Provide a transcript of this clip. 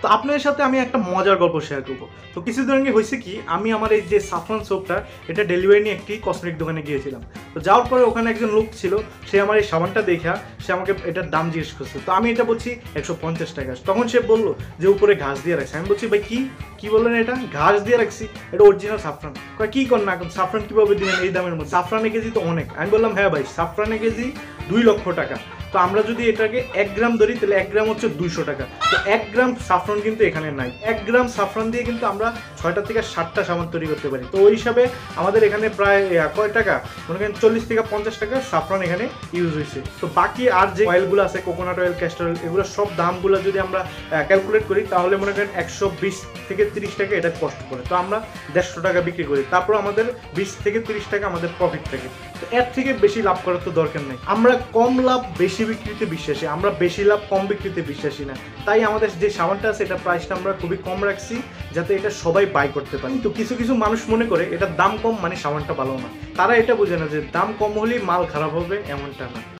তো আপনাদের সাথে আমি একটা মজার গল্প শেয়ার করবো। তো কিছুদিন আগে হয়েছে কি, আমি আমার এই যে সাফরান সোপটা এটা ডেলিভারি নিয়ে একটি কসমেটিক দোকানে গিয়েছিলাম। তো যাওয়ার পরে ওখানে একজন লোক ছিল, সে আমার এই সাবানটা দেখা সে আমাকে এটার দাম জিজ্ঞেস করছে। তো আমি এটা বলছি 150 টাকা। তখন সে বললো যে উপরে ঘাস দিয়ে রাখছে। আমি বলছি ভাই কি বললেন, এটা ঘাস দিয়ে রাখছি, এটা অরিজিনাল সাফরান। কি কর না, সাফরান কিভাবে দিবেন এই দামের মধ্যে? সাফরানের কেজি তো অনেক। আমি বললাম হ্যাঁ ভাই, সাফরানের কেজি 2 লক্ষ টাকা। তো আমরা যদি এটাকে 1 গ্রাম ধরি তাহলে 1 গ্রাম হচ্ছে 200 টাকা। তো 1 গ্রাম সাফরান কিন্তু এখানে নাই। 1 গ্রাম সাফরান দিয়ে কিন্তু আমরা 6টা থেকে 7টা সাবান তৈরি করতে পারি। তো ওই হিসাবে আমাদের এখানে প্রায় কয় টাকা, মনে করেন 40 থেকে 50 টাকা সাফরান এখানে ইউজ হয়েছে। তো বাকি আর যে অয়েলগুলো আছে, কোকোনাট অয়েল, ক্যাস্টর অয়েল, এগুলো সব দামগুলো যদি আমরা ক্যালকুলেট করি তাহলে মনে করেন 120 থেকে 30 টাকা এটা কষ্ট করে। তো আমরা 150 টাকা বিক্রি করি, তারপর আমাদের 20 থেকে 30 টাকা আমাদের প্রফিট থাকে। তো এর থেকে বেশি লাভ করার তো দরকার নেই। আমরা কম লাভ বেশি বিক্রিতে বিশ্বাসী, আমরা বেশি লাভ কম বিক্রিতে বিশ্বাসী না। তাই আমাদের যে সাবানটা আছে এটা প্রাইসটা আমরা খুবই কম রাখছি, যাতে এটা সবাই বাই করতে পারে। তো কিছু কিছু মানুষ মনে করে এটার দাম কম মানে সাবানটা ভালো না। তারা এটা বোঝে না যে দাম কম হলেই মাল খারাপ হবে, এমনটা না।